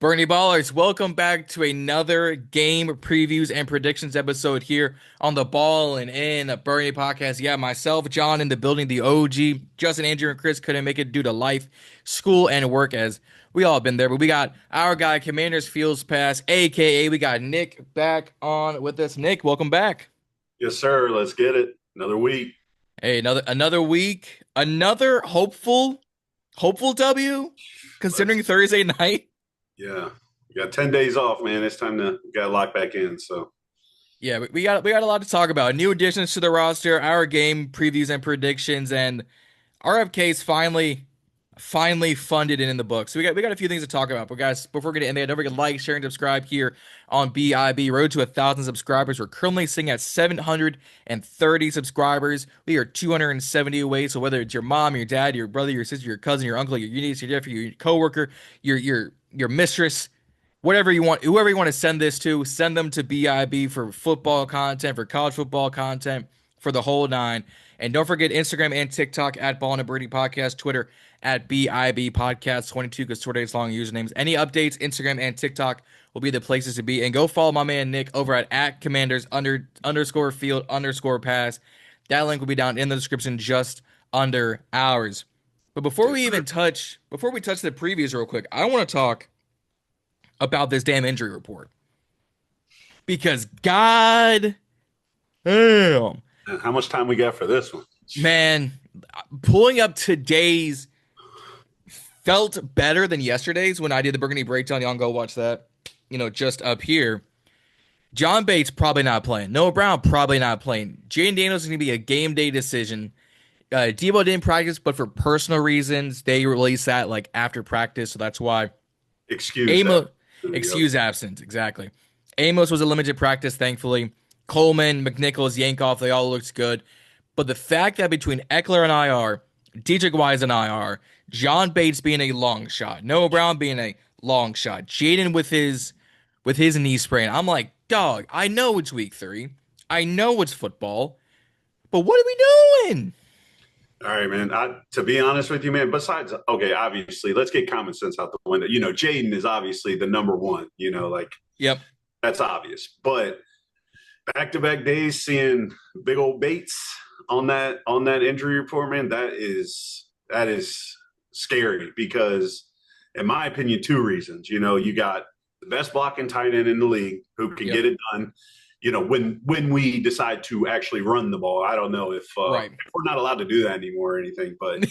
Bernie Ballers, welcome back to another game previews and predictions episode here on the Ballin In Burgundy podcast. Yeah, myself, Jon in the building, the OG. Justin, Andrew, and Chris couldn't make it due to life, school, and work as we all been there. But we got our guy, Commanders Fields Pass, aka we got Nick back on with us. Nick, welcome back. Yes, sir. Let's get it. Another week. Hey, another week, another hopeful W, considering Let's, Thursday night. yeah. We got 10 days off, man. It's time to got lock back in. So Yeah, we got a lot to talk about. New additions to the roster, our game previews and predictions, and RFK's finally funded and in the books. So we got a few things to talk about. But guys, before we get in there, don't forget to like, share, and subscribe here on BIB. Road to 1,000 subscribers. We're currently sitting at 730 subscribers. We are 270 away. So whether it's your mom, your dad, your brother, your sister, your cousin, your uncle, your niece, your nephew, your coworker, your mistress, whatever you want, whoever you want to send this to, send them to BIB for football content, for college football content, for the whole nine. And don't forget Instagram and TikTok at Ballin In Burgundy Podcast, Twitter at BIB Podcast 22 because 2 days long usernames. Any updates, Instagram and TikTok will be the places to be. And go follow my man Nick over at Commanders underscore field underscore pass. That link will be down in the description just under ours. But before we touch the previews real quick, I want to talk about this damn injury report. Because God damn. how much time we got for this one? Man, pulling up today's felt better than yesterday's when I did the Burgundy breakdown. Y'all can go watch that. Just up here. John Bates probably not playing. Noah Brown probably not playing. Jayden Daniels is going to be a game day decision. Debo didn't practice, but for personal reasons, they released that like after practice, so that's why. Excuse Amos, that. excuse absence, exactly. Amos was a limited practice, thankfully. Coleman, McNichols, Yankoff, they all looked good. But the fact that between Eckler and IR, Dietrich Wise and IR, John Bates being a long shot, Noah Brown being a long shot, Jayden with his knee sprain, I'm like, dog, I know it's week 3. I know it's football. But what are we doing? All right, man. To be honest with you, man, besides, okay, obviously, let's get common sense out the window. Jayden is obviously the number one, Yep. that's obvious. But back-to-back days seeing big old Bates on that injury report, man, that is scary because, in my opinion, 2 reasons. You got the best blocking tight end in the league who can get it done. When we decide to actually run the ball. I don't know if Right. we're not allowed to do that anymore or anything, but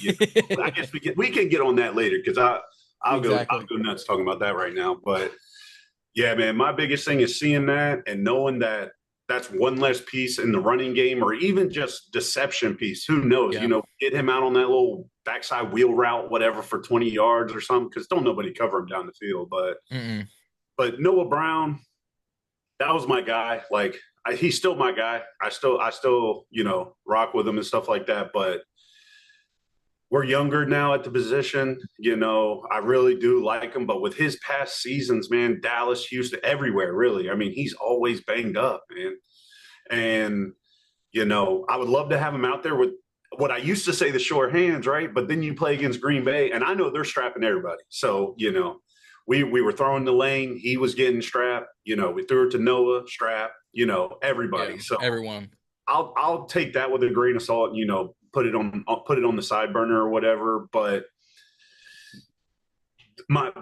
I guess we can get on that later because I'll go nuts talking about that right now. But yeah, man, my biggest thing is seeing that and knowing that that's one less piece in the running game or even just deception piece. Who knows? Yeah. Get him out on that little backside wheel route, whatever, for 20 yards or something, because don't nobody cover him down the field. But Noah Brown, that was my guy. Like he's still my guy. I still rock with him and stuff like that. But we're younger now at the position. I really do like him. But with his past seasons, man, Dallas, Houston, everywhere, really. I mean, he's always banged up, man. And, I would love to have him out there with what I used to say the sure hands, right? But then you play against Green Bay, and I know they're strapping everybody. So, we were throwing the lane. He was getting strapped. We threw it to Noah, strap, everybody. Yeah, so everyone. I'll take that with a grain of salt, put it on the side burner or whatever. But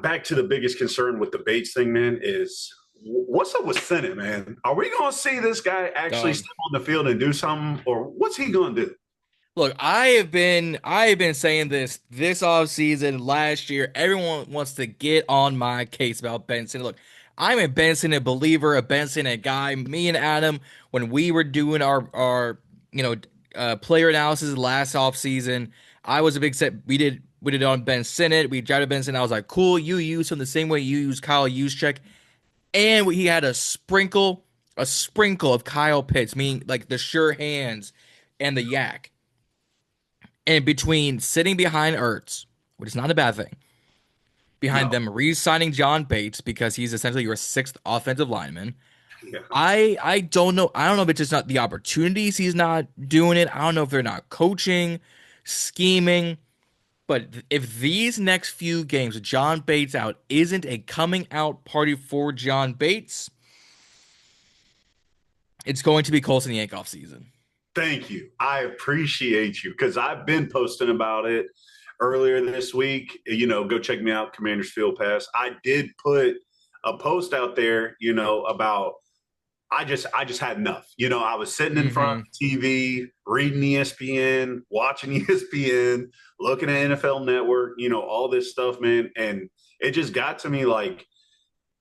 back to the biggest concern with the Bates thing, man, is what's up with Senate, man? Are we going to see this guy actually step on the field and do something, or what's he going to do? Look, I have been saying this offseason, last year. Everyone wants to get on my case about Benson. Look, I'm a Benson a believer, a Benson a guy. Me and Adam, when we were doing our player analysis last offseason, I was a big set. We did it on Ben Sinnott. We drafted Benson. I was like, cool. You use him the same way you use Kyle Juszczyk, and he had a sprinkle of Kyle Pitts, meaning like the sure hands and the yak. And between sitting behind Ertz, which is not a bad thing, behind them re-signing John Bates because he's essentially your 6th offensive lineman. Yeah. I don't know. I don't know if it's just not the opportunities he's not doing it. I don't know if they're not coaching, scheming. But if these next few games, John Bates out, isn't a coming out party for John Bates, it's going to be Colson Yankoff season. Thank you. I appreciate you because I've been posting about it earlier this week. Go check me out, Commanders Field Pass. I did put a post out there, about I just had enough. I was sitting in front of the TV, reading ESPN, watching ESPN, looking at NFL Network, all this stuff, man. And it just got to me like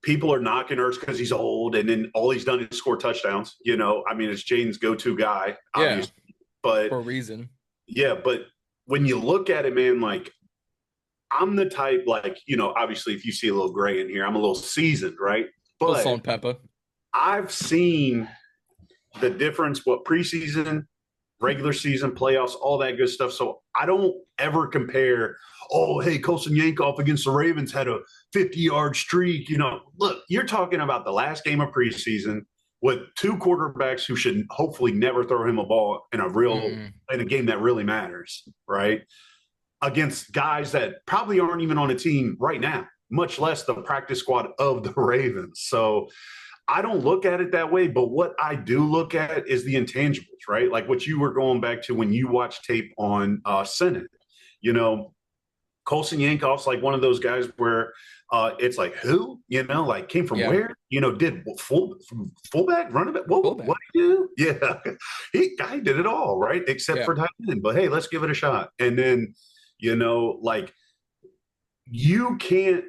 people are knocking Ertz because he's old, and then all he's done is score touchdowns. It's Jayden's go-to guy, obviously. Yeah, But for a reason. yeah, but when you look at it, man, like I'm the type, like, obviously if you see a little gray in here, I'm a little seasoned, right? Little But salt and pepper. I've seen the difference, what preseason, regular season, playoffs, all that good stuff. So I don't ever compare, oh, hey, Colson Yankoff against the Ravens had a 50-yard streak. Look, you're talking about the last game of preseason with two quarterbacks who should hopefully never throw him a ball in a game that really matters, right? Against guys that probably aren't even on a team right now, much less the practice squad of the Ravens. So I don't look at it that way, but what I do look at is the intangibles, right? Like what you were going back to when you watch tape on Senate. Colson Yankoff's like one of those guys where it's like, who? Like came from where? Did fullback, running back? What did he do? Yeah, he did it all, right? Except for tight end. But hey, let's give it a shot. And then, like you can't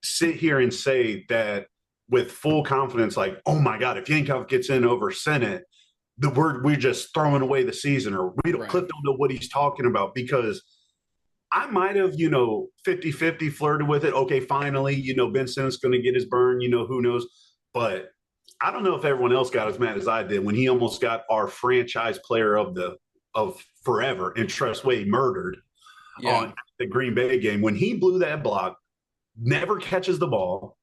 sit here and say that with full confidence, like, oh my God, if Yankoff gets in over Senate, we're just throwing away the season, or Cliff don't know what he's talking about, because I might have, 50-50 flirted with it. Okay, finally, Ben Simmons going to get his burn, who knows? But I don't know if everyone else got as mad as I did when he almost got our franchise player of forever and Tress Way murdered on the Green Bay game. When he blew that block, never catches the ball.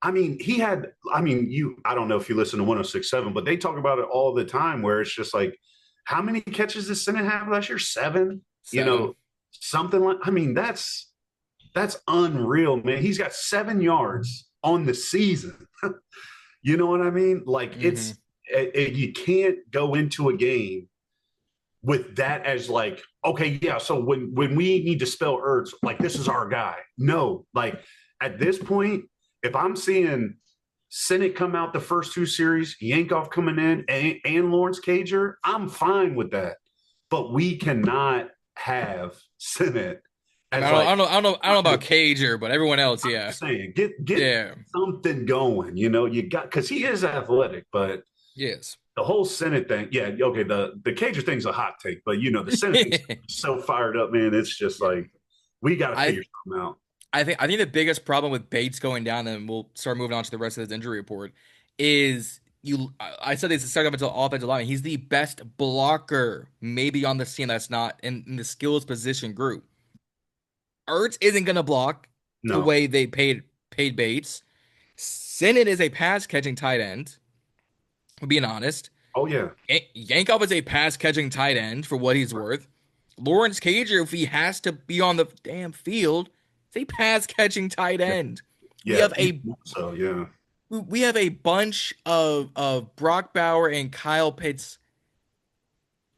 I don't know if you listen to 106.7, but they talk about it all the time where it's just like, how many catches did Senate have last year? Seven. Something like, that's unreal, man. He's got 7 yards on the season. You know what I mean? Like you can't go into a game with that as like, okay, yeah. So when we need to spell Ertz, like this is our guy. No, like at this point, if I'm seeing Senate come out the first 2 series, Yankoff coming in, and Lawrence Cager, I'm fine with that. But we cannot have Senate. I don't know about Cager, but everyone else, yeah. I'm saying get something going. You got, because he is athletic, but yes, the whole Senate thing, yeah, okay. The Cager thing's a hot take, but the Senate thing's so fired up, man. It's just like we got to figure something out. I think the biggest problem with Bates going down, and we'll start moving on to the rest of his injury report, is I said this to start up until offensive line. He's the best blocker maybe on the scene that's not in the skills position group. Ertz isn't gonna block the way they paid Bates. Sinnott is a pass catching tight end. Being honest. Oh yeah. Yankoff is a pass catching tight end for what he's worth. Lawrence Cager, if he has to be on the damn field, is a pass catching tight end. Yeah. We have a bunch of Brock Bauer and Kyle Pitts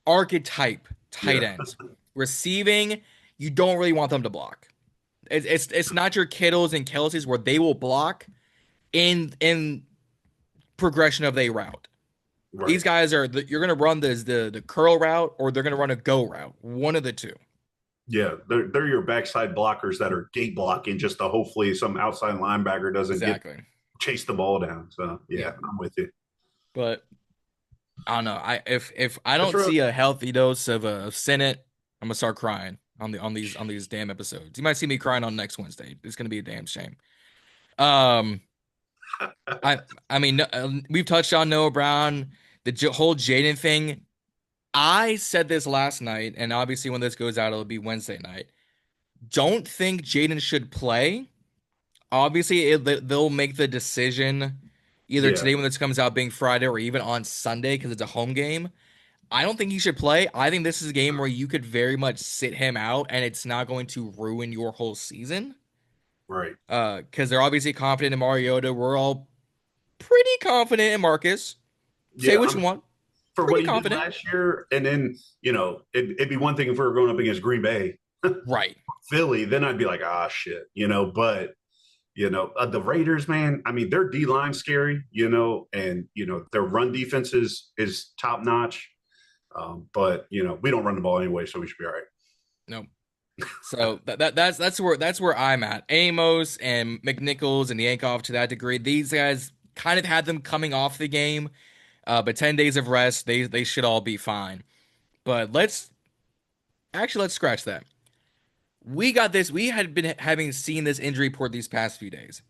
archetype tight ends. Receiving, you don't really want them to block. It's not your Kittles and Kelseys where they will block in progression of a route. Right. These guys you're going to run the curl route, or they're going to run a go route. One of the two. Yeah, they're your backside blockers that are gate blocking just to hopefully some outside linebacker doesn't chase the ball down. So yeah, I'm with you. But I don't know. If I don't see a healthy dose of Senate, I'm gonna start crying on these damn episodes. You might see me crying on next Wednesday. It's gonna be a damn shame. We've touched on Noah Brown, the whole Jayden thing. I said this last night, and obviously when this goes out, it'll be Wednesday night. Don't think Jayden should play. Obviously, they'll make the decision either today when this comes out being Friday or even on Sunday because it's a home game. I don't think he should play. I think this is a game where you could very much sit him out and it's not going to ruin your whole season. Right. Because they're obviously confident in Mariota. We're all pretty confident in Marcus. Say Yeah. what you want. For what Pretty he did confident. last year, and then it'd be one thing if we were going up against Green Bay, Right. Philly, then I'd be like, ah, shit, but the Raiders, man, I mean, their D line scary, and their run defense is top notch. But we don't run the ball anyway, so we should be all right. No. So that's where I'm at. Amos and McNichols and Yankov to that degree. These guys kind of had them coming off the game, but 10 days of rest, they should all be fine. But let's scratch that. We got this. We had been having seen this injury report these past few days.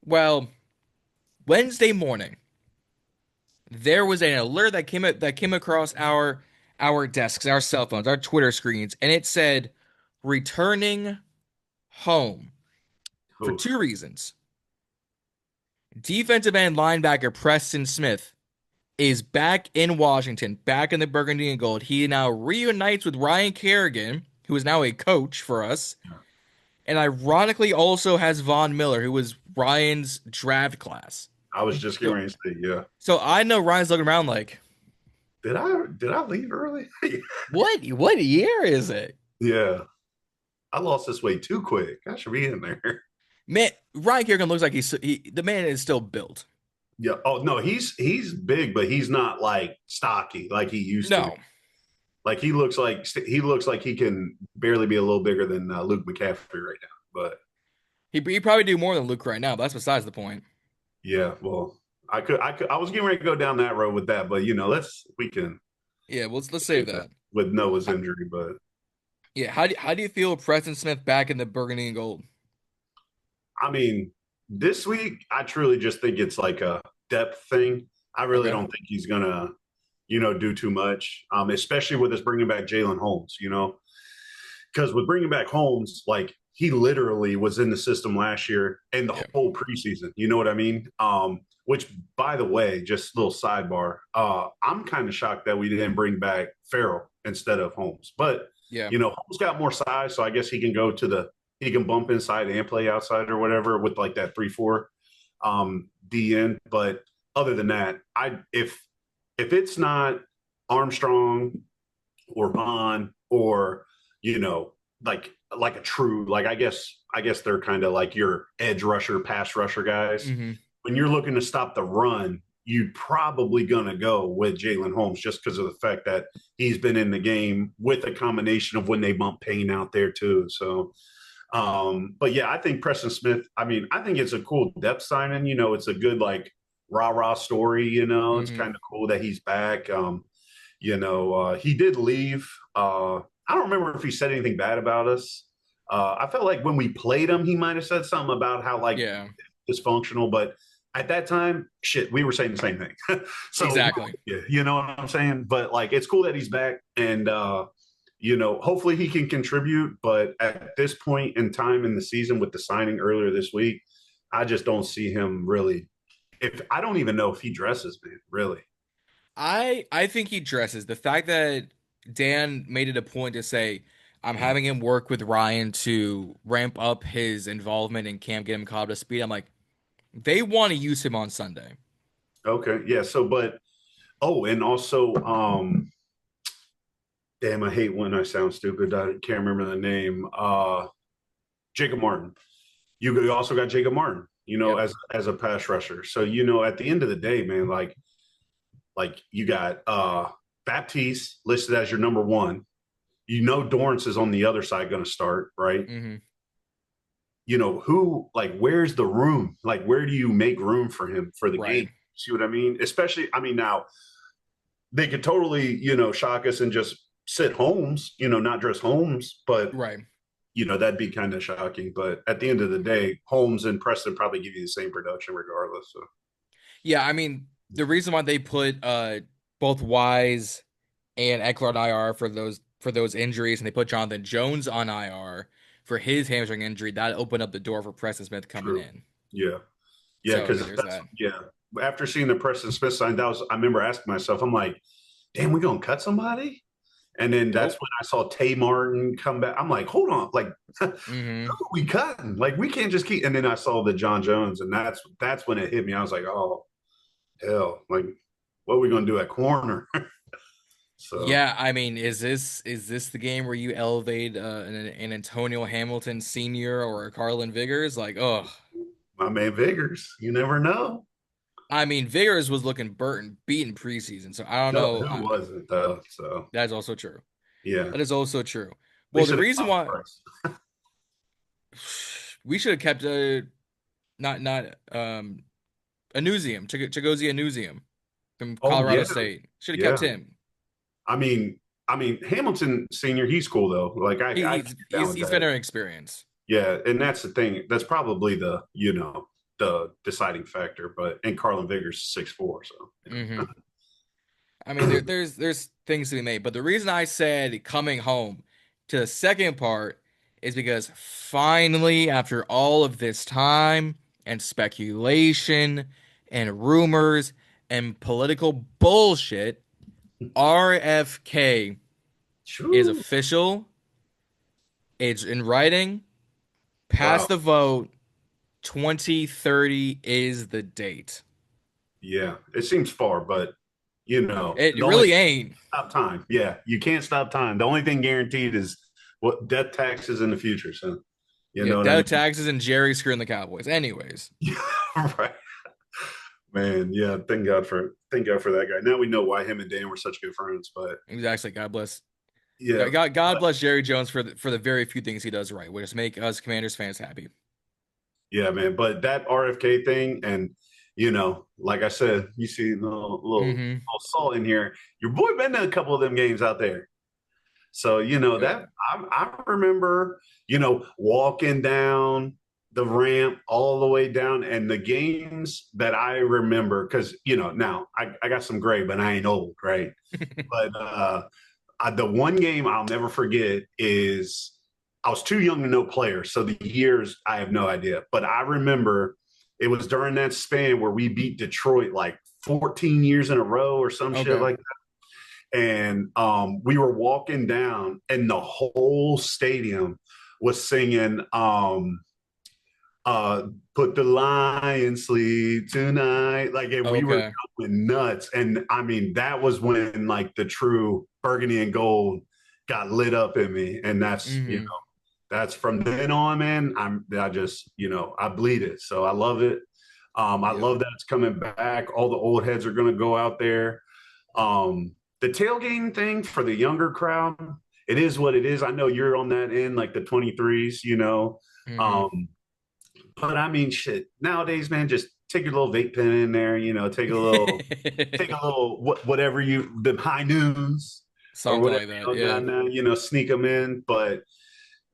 Well, Wednesday morning, there was an alert that came across our desks, our cell phones, our Twitter screens, and it said returning home for Oof. two reasons. Defensive end linebacker Preston Smith is back in Washington, back in the Burgundy and Gold. He now reunites with Ryan Kerrigan, who is now a coach for us, and ironically also has Von Miller, who was Ryan's draft class. I was just getting So, ready to say, yeah. so I know Ryan's looking around like, Did I leave early? what year is it? Yeah, I lost this weight too quick. I should be in there. Man, Ryan Kerrigan looks like the man is still built. Yeah. Oh no, he's big, but he's not like stocky like he used to be. No, Like he looks like he can barely be a little bigger than Luke McCaffrey right now. But he probably do more than Luke right now, but that's besides the point. yeah, well, I was getting ready to go down that road with that, but we can Yeah, well, let's save save that that. with Noah's How- injury. But Yeah, how do you feel Preston Smith back in the Burgundy and Gold? I mean, this week I truly just think it's like a depth thing. I really Okay. don't think he's gonna do too much, especially with us bringing back Jalen Holmes. Because with bringing back Holmes, like he literally was in the system last year and the Yeah. whole preseason. You know what I mean? Which, by the way, just a little sidebar. I'm kind of shocked that we didn't bring back Farrell instead of Holmes. But Yeah. Holmes got more size, so I guess he can bump inside and play outside or whatever with like that 3-4 DN. But other than that, if it's not Armstrong or Vaughn or you know like a true like I guess they're kind of like your edge rusher, pass rusher guys. Hmm. When you're looking to stop the run, you're probably gonna go with Jalen Holmes just because of the fact that he's been in the game with a combination of when they bump Payne out there too. So but yeah, I think Preston Smith, I mean, I think it's a cool depth signing. It's a good like rah-rah story, it's Hmm. kind of cool that he's back. He did leave. I don't remember if he said anything bad about us. I felt like when we played him, he might have said something about how like Yeah. dysfunctional, but at that time, shit, we were saying the same thing. So Exactly. yeah, you know what I'm saying? But like it's cool that he's back and hopefully he can contribute. But at this point in time in the season with the signing earlier this week, I just don't see him really. If I don't even know if he dresses, man, really. I think he dresses. The fact that Dan made it a point to say, I'm having him work with Ryan to ramp up his involvement in camp, get him caught up to speed. I'm like, they want to use him on Sunday. Okay, yeah. So, but and also, damn, I hate when I sound stupid. I can't remember the name. Jacob Martin. You also got Jacob Martin. Yep. As a pass rusher. So at the end of the day, man, like you got Baptiste listed as your number one. Dorrance is on the other side going to start, right? Hmm. Who like where's the room? Like where do you make room for him for the Right. game? See what I mean? Especially, I mean, now they could totally, shock us and just sit Holmes, not dress Holmes, but Right. that'd be kind of shocking. But at the end of the day, Holmes and Preston probably give you the same production regardless. So Yeah, I mean, the reason why they put both Wise and Eckler on IR for those injuries, and they put Jonathan Jones on IR for his hamstring injury, that opened up the door for Preston Smith coming true. in. Yeah. Yeah. So I Cause mean, there's that's, that. yeah. After seeing the Preston Smith sign, I remember asking myself, I'm like, damn, we gonna cut somebody? And then that's Nope. when I saw Tay Martin come back. I'm like, hold on, like, who are Mm-hmm. we cutting? Like, we can't just keep. And then I saw the John Jones, and that's when it hit me. I was like, oh hell, like, what are we gonna do at corner? So Yeah, I mean, is this the game where you elevate an Antonio Hamilton Sr. or a Carlin Vigors? Like, oh, my man Vigors, you never know. I mean, Vigors was looking burnt and beaten preseason, so I don't No, know. who wasn't though? So That's also true. yeah, That is also true. they Well, the should have reason caught why Price. we should have kept not Anusium, Chigozie Anusium from Oh Colorado yeah, State. Should have kept yeah. him. I mean, Hamilton Senior, he's cool though. Like He, I can he's get down he's with he's that. veteran experience. Yeah, and that's the thing. That's probably the deciding factor. But and Carlin Vigors 6'4", so Hmm. I mean, there's things to be made, but the reason I said coming home to the second part is because finally, after all of this time and speculation and rumors and political bullshit, RFK is Shoo. official. It's in writing. Pass Wow. the vote. 2030 is the date. Yeah, it seems far, but It the only really ain't. stop time. Yeah, you can't stop time. The only thing guaranteed is what death taxes in the future. So you Yeah, know what I death mean? taxes and Jerry screwing the Cowboys. Anyways, Right. Man, yeah, thank God for that guy. Now we know why him and Dan were such good friends. But exactly. God bless. yeah, God bless Jerry Jones for the very few things he does right, which is make us Commanders fans happy. yeah, man. But that RFK thing, and like I said, you see the little Hmm. salt in here. Your boy been to a couple of them games out there. So that Good. I remember walking down the ramp all the way down, and the games that I remember because now I got some gray, but I ain't old, right? But the one game I'll never forget is I was too young to know players, so the years I have no idea. But I remember it was during that span where we beat Detroit like 14 years in a row or some shit Okay. like that. And we were walking down, and the whole stadium was singing uh put the lion sleep tonight, like, and we were Okay. going nuts. And I mean, that was when like the true burgundy and gold got lit up in me. And Hmm. that's from then on, man. I just I bleed it, so I love it. I Yep. love that it's coming back. All the old heads are going to go out there. The tailgating thing for the younger crowd, it is what it is. I know you're on that end, like the 23s, Hmm. um but I mean, shit. Nowadays, man, just take your little vape pen in there. Take a little whatever the high noons or Something whatever like that. Yeah. down there. Sneak them in. But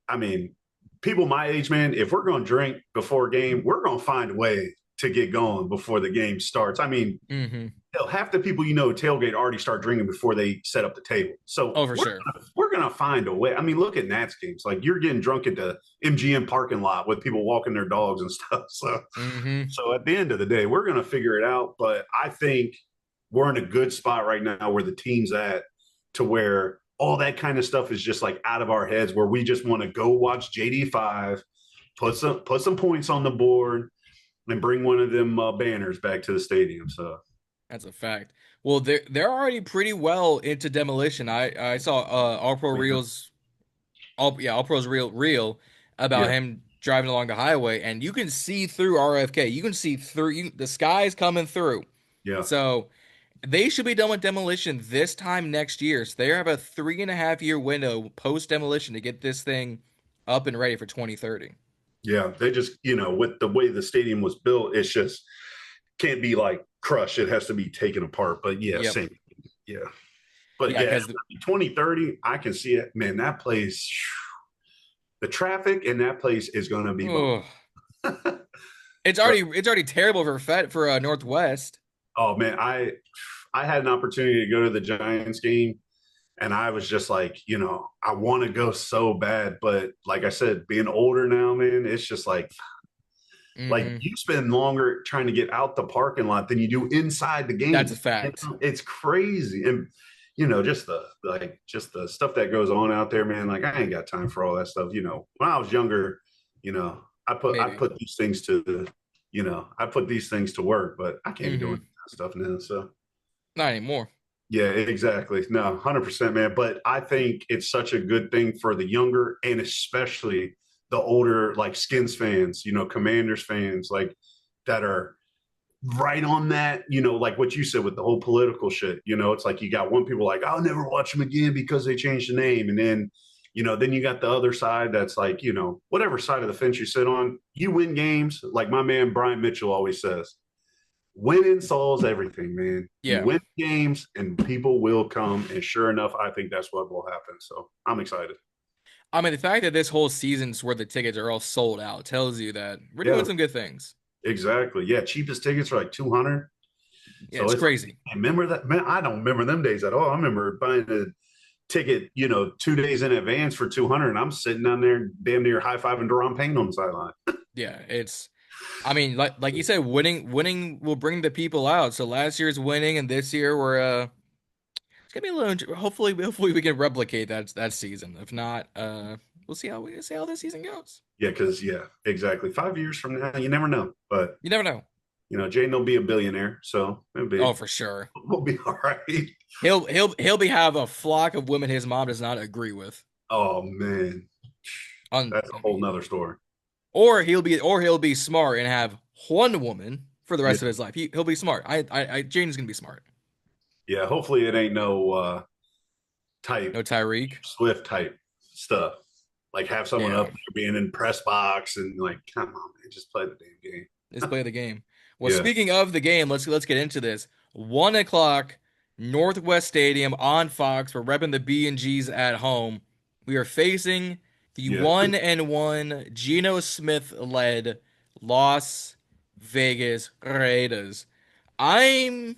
I mean, people my age, man, if we're going to drink before a game, we're going to find a way to get going before the game starts. I mean, Hmm. hell, half the people tailgate already start drinking before they set up the table. So Oh, for sure. we're gonna find a way. I mean, look at Nats games. Like, you're getting drunk at the MGM parking lot with people walking their dogs and stuff. So Hmm. so at the end of the day, we're gonna figure it out. But I think we're in a good spot right now where the team's at, to where all that kind of stuff is just like out of our heads, where we just want to go watch JD5, put some points on the board, and bring one of them banners back to the stadium. So That's a fact. Well, they're already pretty well into demolition. I saw All Pro yeah, Reels All Pros reel about yeah, him driving along the highway, and you can see through RFK. You can see through the sky's coming through. yeah. So they should be done with demolition this time next year. So they have a 3.5 year window post demolition to get this thing up and ready for 2030. Yeah, they just, with the way the stadium was built, it's just can't be like crushed. It has to be taken apart. But yeah, Yep. same. Yeah. But Yeah, yeah, because 2030, I can see it. Man, that place, the traffic in that place is going to be bumping. it's already terrible for Northwest. Oh man, I had an opportunity to go to the Giants game, and I was just like, I want to go so bad, but like I said, being older now, man, it's just like Hmm. you spend longer trying to get out the parking lot than you do inside the That's a game. fact. It's crazy. And just the stuff that goes on out there, man. Like I ain't got time for all that stuff. When I was younger, I Maybe. put these things to I put these things to work, but I can't be doing Mm-hmm. that stuff now. So Not anymore. yeah, exactly. No, 100%, man. But I think it's such a good thing for the younger and especially the older, like Skins fans, Commanders fans, like that are right on that, like what you said with the whole political shit. It's like you got one people like, I'll never watch them again because they changed the name. And then you got the other side that's like, whatever side of the fence you sit on, you win games. Like my man Brian Mitchell always says, winning solves everything, man. You Yeah. win games and people will come. And sure enough, I think that's what will happen. So I'm excited. I mean, the fact that this whole season's worth of tickets are all sold out tells you that we're doing Yeah, some good things. exactly. Yeah, cheapest tickets are like 200. Yeah, So it's it's like, crazy. I remember that, man. I don't remember them days at all. I remember buying a ticket, 2 days in advance for 200, and I'm sitting down there, damn near high fiving Deron Payne on the sideline. Yeah, I mean, like you said, winning will bring the people out. So last year's winning, and this year it's gonna be a little. Hopefully we can replicate that season. If not, we'll see how this season goes. Yeah, because exactly. 5 years from now, you never know. But You never know. Jaden will be a billionaire, so Oh, for sure. we'll be all right. He'll be have a flock of women his mom does not agree with. Oh man, that's a I whole mean, nother story. or he'll be smart and have one woman for the Yeah, rest of his life. He'll be smart. Jaden's gonna be smart. yeah. Hopefully, it ain't no No type Tyreek. Swift type stuff. Like have someone up Yeah. there being in press box and like, come on, man, just play the damn Let's game. play the game. Well, Yeah, speaking of the game, let's get into this. 1 o'clock, Northwest Stadium on Fox. We're repping the B and G's at home. We are facing the yeah, 1-1 Geno Smith led Las Vegas Raiders. I'm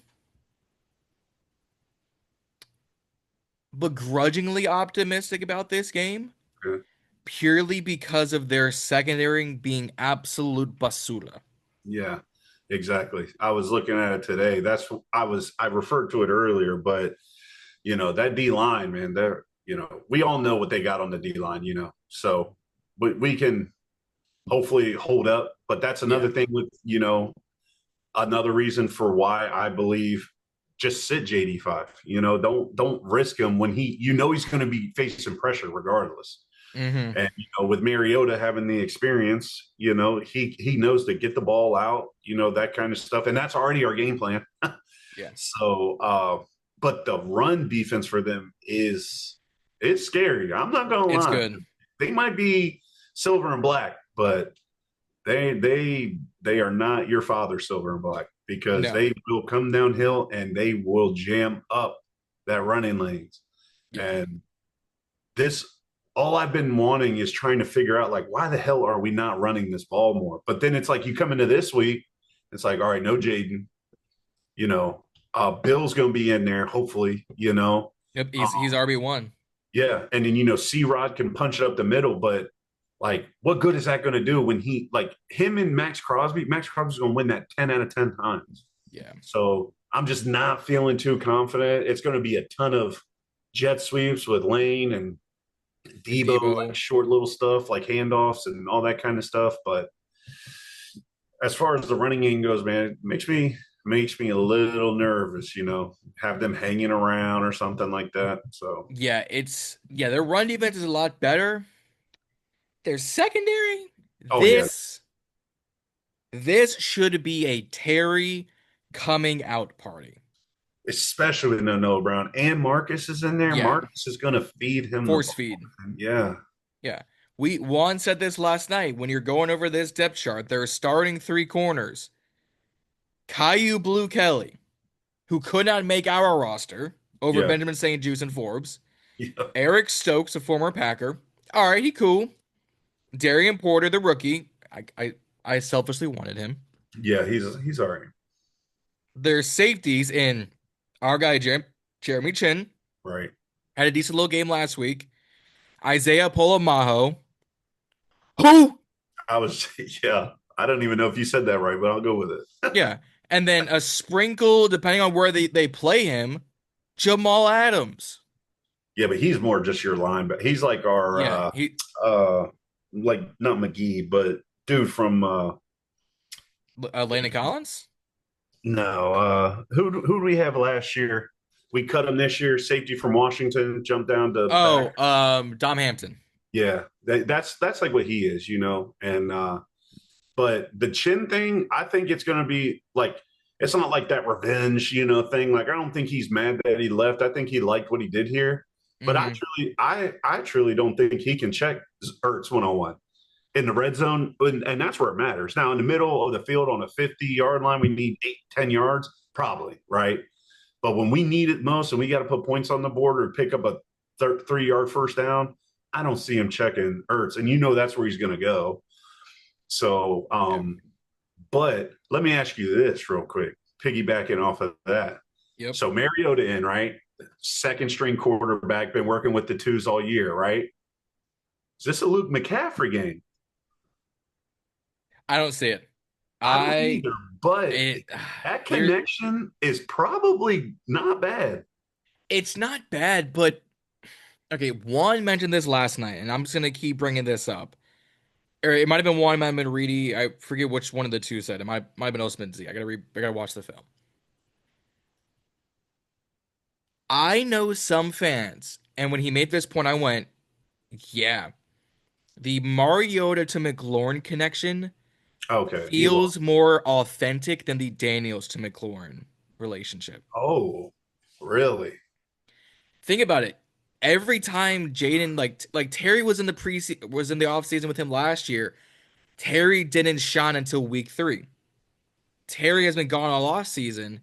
begrudgingly optimistic about this game yeah. purely because of their secondary being absolute basura. Yeah, exactly. I was looking at it today. I referred to it earlier, but that D line, man, we all know what they got on the D line, so we can hopefully hold up. But that's Yeah. another thing with, another reason for why I believe just sit JD5. Don't risk him when he's going to be facing pressure regardless. Mm-hmm. And with Mariota having the experience, he knows to get the ball out, that kind of stuff, and that's already our game plan. Yeah. So, but the run defense for them it's scary. I'm not gonna It's lie. good. They might be silver and black, but they are not your father silver and black because No. they will come downhill and they will jam up that running lanes. Yeah. And this all I've been wanting is trying to figure out like why the hell are we not running this ball more? But then it's like you come into this week, it's like, all right, no Jayden, you know, Bill's gonna be in there, hopefully, Yep. He's RB1. yeah, and then C Rod can punch it up the middle, but like what good is that gonna do when he like him and Max Crosby's gonna win that 10 out of 10 times. Yeah. So I'm just not feeling too confident. It's gonna be a ton of jet sweeps with Lane and And Debo, like Debo. short little stuff, like handoffs and all that kind of stuff. But as far as the running game goes, man, it makes me a little nervous. Have them hanging around or something like that. So Their run defense is a lot better. Their secondary, oh yeah, this should be a Terry coming out party. especially with Noah Brown and Marcus is in there. Yeah. Marcus is gonna feed him the Force ball. feed. Man. Yeah, Yeah. Juan said this last night when you're going over this depth chart. There are starting three corners. Caillou Blue Kelly, who could not make our roster over yeah, Benjamin St. Juice and Forbes. yeah, Eric Stokes, a former Packer. All right, he cool. Darian Porter, the rookie. I selfishly wanted him. yeah. He's all right. There's safeties in our guy Jeremy Chin. Right. Had a decent little game last week. Isaiah Polamaho. Who? I was yeah. I don't even know if you said that right, but I'll go with it. Yeah. And then a sprinkle, depending on where they play him, Jamal Adams. Yeah, but he's more just your linebacker. He's like our Yeah, he like not McGee, but dude from Landon Collins. no, who do we have last year? We cut him this year, safety from Washington, jumped down to back. Oh, Dom Hampton. Yeah, that's like what he is, you know. And but the chin thing, I think it's going to be like it's not like that revenge, you know, thing. Like I don't think he's mad that he left. I think he liked what he did here. But Hmm. I truly don't think he can check Ertz 101 in the red zone, and that's where it matters. Now in the middle of the field on a 50-yard line, we need 8, 10 yards, probably right. But when we need it most, and we got to put points on the board or pick up a 3-yard first down, I don't see him checking Ertz, and you know that's where he's going to go. So, Yeah. but let me ask you this real quick, piggybacking off of that. Yep. So Mariota in, right? Second string quarterback, been working with the twos all year, right? Is this a Luke McCaffrey game? I don't see it. I don't I either, but it that here connection is probably not bad. it's not bad, but okay. Juan mentioned this last night, and I'm just gonna keep bringing this up. Or it might have been Juan, it might have been Reedy. I forget which one of the two said. It might have been Osman Z. I gotta watch the film. I know some fans, and when he made this point, I went, yeah, the Mariota to McLaurin connection Okay, you lost. feels more authentic than the Daniels to McLaurin relationship. Oh, really? Think about it. Every time Jayden like Terry was in the was in the offseason with him last year, Terry didn't shine until week 3. Terry has been gone all off season.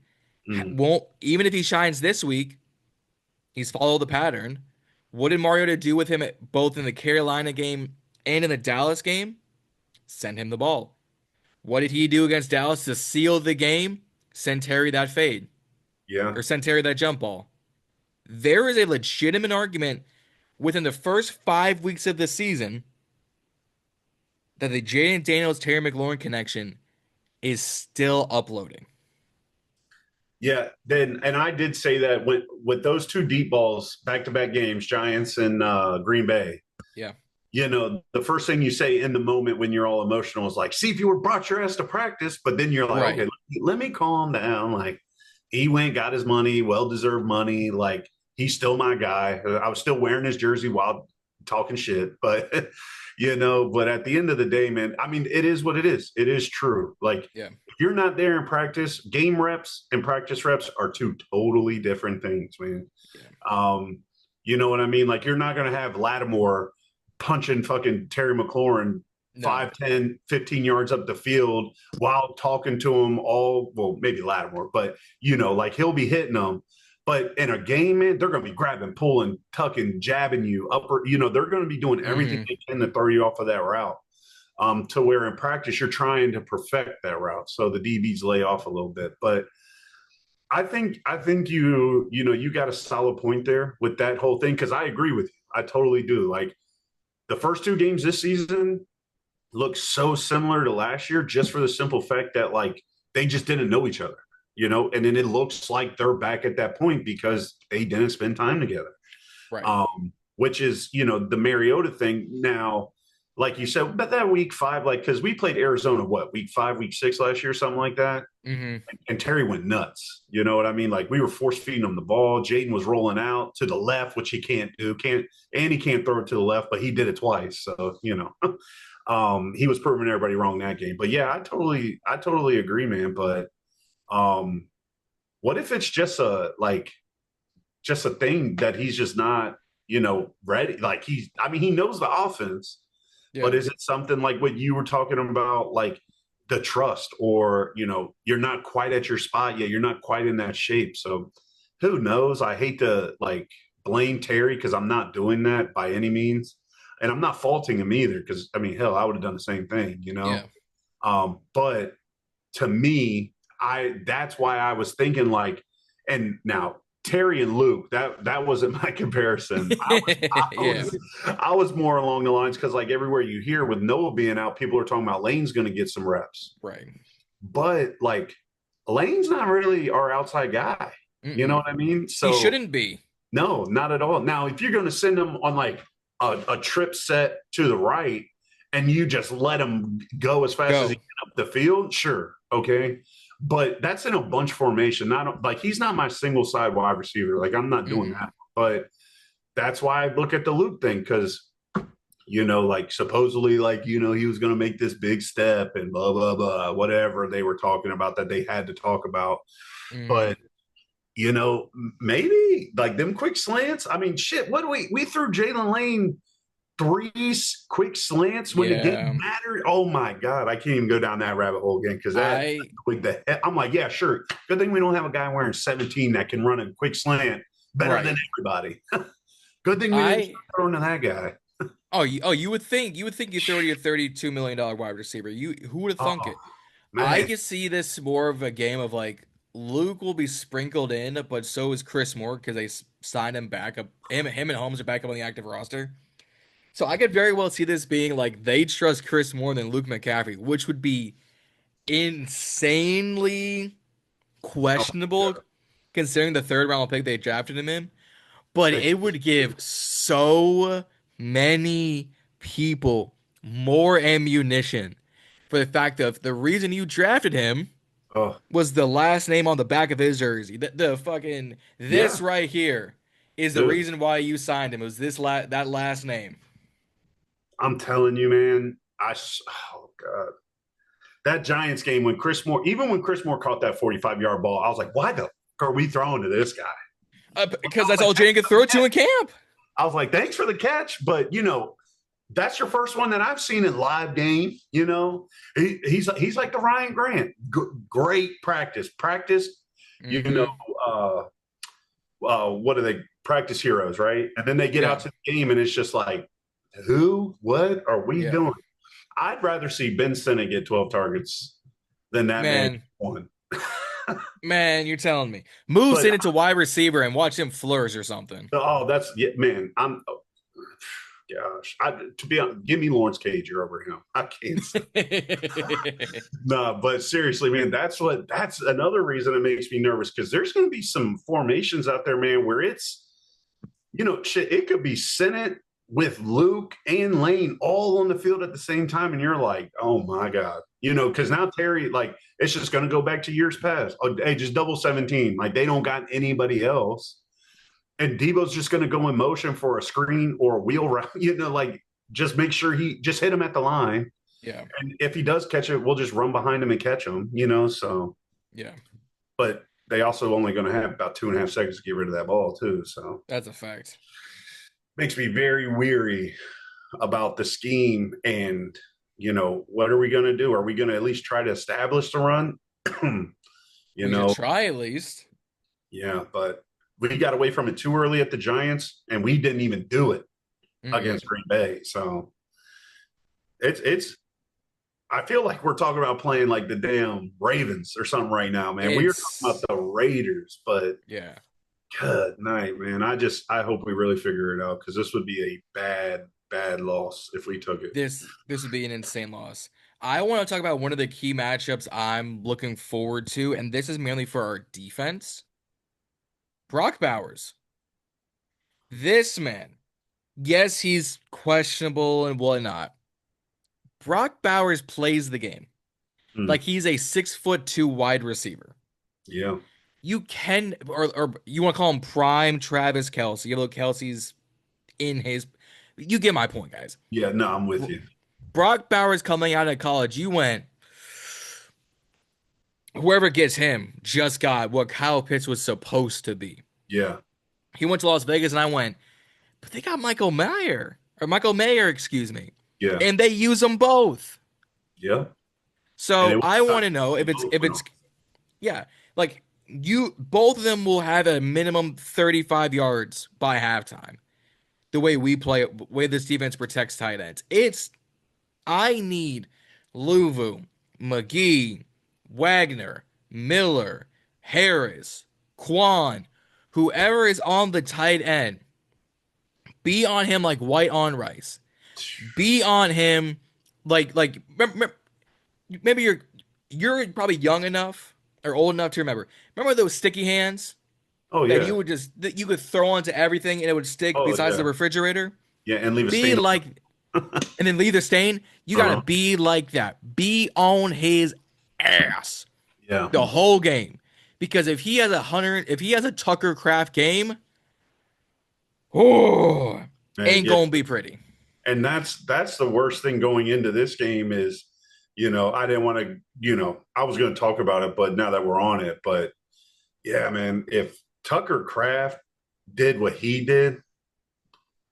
Mm, Won't even if he shines this week, he's followed the pattern. What did Mariota do with him both in the Carolina game and in the Dallas game? Send him the ball. What did he do against Dallas to seal the game? Send Terry that fade yeah, or send Terry that jump ball. There is a legitimate argument within the first 5 weeks of the season that the Jayden Daniels Terry McLaurin connection is still uploading. yeah. Then, and I did say that with those two deep balls, back to back games, Giants and Green Bay. Yeah. You know, the first thing you say in the moment when you're all emotional is like, "See if you were brought your ass to practice." But then you're like, Right. "Okay, let me calm down." Like, he went, got his money, well deserved money. Like, he's still my guy. I was still wearing his jersey while talking shit, but you know. But at the end of the day, man, I mean, it is what it is. It is true. Like, Yeah. if you're not there in practice, game reps and practice reps are two totally different things, man. Yeah. Um, you know what I mean? Like, you're not going to have Lattimore punching fucking Terry McLaurin No. 5, 10, 15 yards up the field while talking to him all, well, maybe Lattimore, but, you know, like he'll be hitting them. But in a game, man, they're going to be grabbing, pulling, tucking, jabbing you, upper, you know, they're going to be doing everything Hmm. they can to throw you off of that route. To where in practice, you're trying to perfect that route. So the DBs lay off a little bit. But I think you know, you got a solid point there with that whole thing. Cause I agree with you. I totally do. Like, the first two games this season look so similar to last year just for the simple fact that like they just didn't know each other, you know, and then it looks like they're back at that point because they didn't spend time together. Right. Which is, you know, the Mariota thing now, like you said, but that week 5, like, because we played Arizona, what, week 5, week 6 last year, something like that. Hmm. And Terry went nuts. You know what I mean? Like, we were force feeding him the ball. Jayden was rolling out to the left, which he can't do. And he can't throw it to the left, but he did it twice. So, you know, he was proving everybody wrong that game. But yeah, I totally agree, man. But um, what if it's just a thing that he's just not, you know, ready? Like, I mean, he knows the offense, Yeah. but is it something like what you were talking about, like the trust, or, you know, you're not quite at your spot yet, you're not quite in that shape. So who knows? I hate to like blame Terry because I'm not doing that by any means. And I'm not faulting him either because I mean, hell, I would have done the same thing, you know. Yeah. But to me, that's why I was thinking like, and now Terry and Luke, that wasn't my comparison. Yeah. I was more along the lines because like everywhere you hear with Noah being out, people are talking about Lane's going to get some reps, Right. but like Lane's not really our outside guy. You know Mm-mm. what I mean? He So shouldn't be. no, not at all. Now, if you're going to send them on like a trip set to the right and you just let him go as fast as he Go. can up the field, sure, okay. But that's in a bunch formation. Not like he's not my single side wide receiver. Like I'm not doing Mm-mm. that. But that's why I look at the Luke thing because like supposedly, like he was going to make this big step and blah blah blah, whatever they were talking about that they had to talk about. Mm-hmm. But maybe like them quick slants. I mean, shit. What do we threw Jalen Lane three quick slants when the game Yeah. mattered? Oh my god, I can't even go down that rabbit hole again because that I like I'm like, yeah, sure. Good thing we don't have a guy wearing 17 that can run a quick slant better than right. everybody. Good thing we didn't I start throwing to that guy. you would think you 30 or $32 million wide receiver. Who would have thunk Oh it? I man. could see this more of a game of like Luke will be sprinkled in, but so is Chris Moore because they signed him back up. Him and Holmes are back up on the active roster. So I could very well see this being like they trust Chris more than Luke McCaffrey, which would be insanely Oh questionable god. considering the third round pick they drafted him in. But Hey, it would give so many people more ammunition for the fact of the reason you drafted him oh was the last name on the back of his jersey. The fucking yeah, this right here is the dude. reason why you signed him. It was that last name. I'm telling you, man. Oh god. That Giants game when Chris Moore, even when Chris Moore caught that 45-yard ball, I was like, why the fuck are we throwing to this guy? Because I was that's like, all Jaden could throw to in camp. thanks for the catch, but that's your first one that I've seen in live game. He's like the Ryan Grant, great practice. You know, Mm-hmm. uh, what are they? Practice heroes, right? And then they get out Yeah. to the game, and it's just like, who? What are we Yeah. doing? I'd rather see Ben Sinnott get 12 targets than that man Man, one. man, you're telling me. Move But Sid into wide receiver and watch him flourish or something. oh, that's yeah, man. Gosh, to be honest, give me Lawrence Cager over him. I can't. No, but seriously, man, that's another reason it makes me nervous because there's going to be some formations out there, man, where it's shit. It could be Senate with Luke and Lane all on the field at the same time, and you're like, oh my god, because now Terry, like, it's just going to go back to years past. Oh, hey, just double 17, like they don't got anybody else, and Debo's just going to go in motion for a screen or a wheel route, like just make sure he just hit him at the line. Yeah. And if he does catch it, we'll just run behind him and catch him, so Yeah. but they also only going to have about 2.5 seconds to get rid of that ball too. So That's a fact. makes me very weary about the scheme and what are we going to do? Are we going to at least try to establish the run? you We should know, try at least. yeah, but we got away from it too early at the Giants, and we didn't even do it Mm-mm. against Green Bay. So it's I feel like we're talking about playing like the damn Ravens or something right now, man. We are talking about It's the Raiders, but yeah. good night, man. I hope we really figure it out because this would be a bad loss if we took it. This would be an insane loss. I want to talk about one of the key matchups I'm looking forward to, and this is mainly for our defense. Brock Bowers. This man. Yes, he's questionable and whatnot. Brock Bowers plays the game Mm, like he's a 6'2" wide receiver. yeah, You can, or you want to call him prime Travis Kelce. You know, Kelsey's in his. You get my point, guys. yeah. No, I'm with you. Brock Bowers coming out of college, you went. Whoever gets him just got what Kyle Pitts was supposed to be. Yeah, He went to Las Vegas, and I went, but they got Michael Mayer, excuse me, yeah, and they use them both. yeah. And it So was I time want to know they if it's both if went it's off. yeah, like you both of them will have a minimum 35 yards by halftime. The way we play, way this defense protects tight ends. I need Luvu, McGee, Wagner, Miller, Harris, Quan, whoever is on the tight end, be on him like white on rice. Be on him like maybe you're probably young enough or old enough to remember. Remember those sticky hands? Oh that yeah. you would just that you could throw onto everything and it would stick Oh besides yeah. the refrigerator. Yeah, and leave a Be stain like, on. and then leave the stain. You gotta Uh-huh. be like that. Be on his ass Yeah. the whole game. Because if he has a Tucker Craft game, oh, Man, ain't yeah. gonna be pretty. And that's the worst thing going into this game is, I didn't want to, I was going to talk about it, but now that we're on it, but yeah, man, if Tucker Craft did what he did,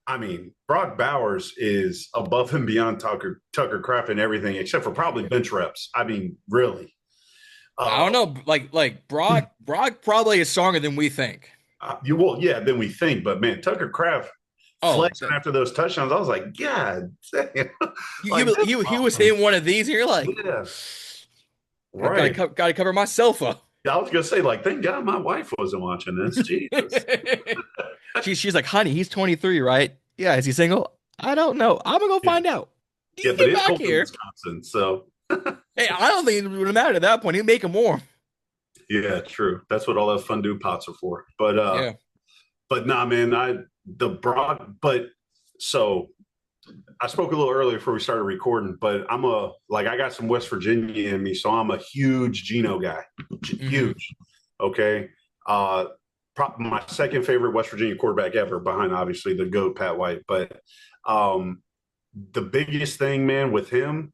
I mean, Brock Bowers is above and beyond Tucker Craft and everything except for probably bench reps. I mean, really. I don't Uh, know, like Brock probably is stronger than we think. you will, yeah, than we think, but man, Tucker Craft Oh, flexing after those touchdowns, I was like, God damn. Like this he was motherfucker. hitting one of these, and you're like, Yeah, I gotta right. gotta cover my sofa. I was gonna say, like, thank God my wife wasn't watching this. Jesus. She's like, honey, he's 23, right? Yeah, is he single? I don't know. I'm gonna go Yeah, find out. You yeah, but get it's back cold in here. Wisconsin, so Hey, I don't think it would matter at that point. He'd make him warm. yeah, true. That's what all those fondue pots are for. Yeah. But nah, man, but so I spoke a little earlier before we started recording, but I got some West Virginia in me, so I'm a huge Geno guy, Hmm. huge. Okay, uh, my second favorite West Virginia quarterback ever, behind obviously the GOAT Pat White. But um, the biggest thing, man, with him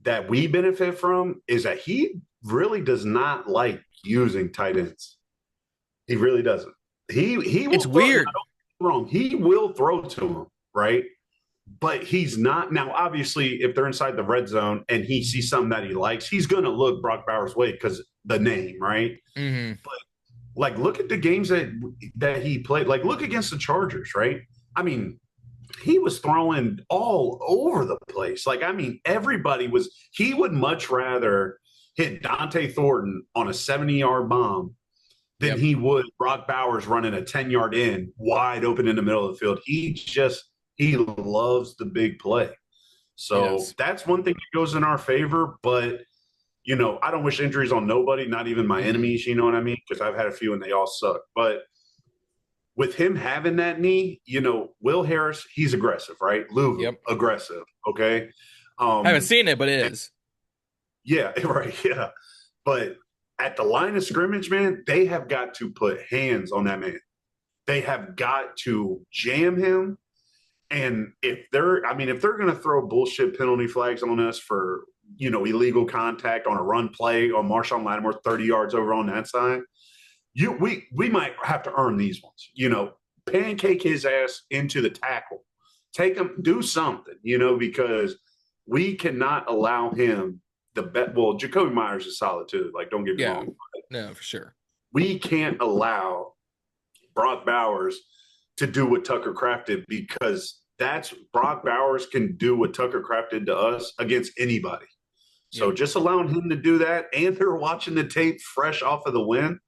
that we benefit from is that he really does not like using tight ends. He really doesn't. He It's will throw. Now, weird. don't get me wrong. He will throw to him, right? But he's not now. Obviously, if they're inside the red zone and he sees something that he likes, he's going to look Brock Bowers' way because the name, right? Hmm. But like, look at the games that he played. Like, look against the Chargers, right? I mean, he was throwing all over the place. Like, I mean, everybody was. He would much rather hit Dante Thornton on a 70-yard bomb than Yep. he would Brock Bowers running a 10-yard in wide open in the middle of the field. He loves the big play. He So does. that's one thing that goes in our favor. But, I don't wish injuries on nobody, not even my Hmm. enemies, you know what I mean? Because I've had a few and they all suck. But with him having that knee, Will Harris, he's aggressive, right? Louvu, Yep. aggressive. Okay. Haven't Um, seen it, but it is. yeah, right. Yeah. But at the line of scrimmage, man, they have got to put hands on that man. They have got to jam him. And if they're going to throw bullshit penalty flags on us for, illegal contact on a run play on Marshawn Lattimore 30 yards over on that side, we might have to earn these ones, pancake his ass into the tackle, take him, do something, because we cannot allow him the bet. Well, Jacoby Myers is solid too. Like, don't get me Yeah. wrong. No, for sure. We can't allow Brock Bowers to do what Tucker Craft did because that's Brock Bowers can do what Tucker Craft did to us against anybody. So Yep. just allowing him to do that, and they're watching the tape fresh off of the win,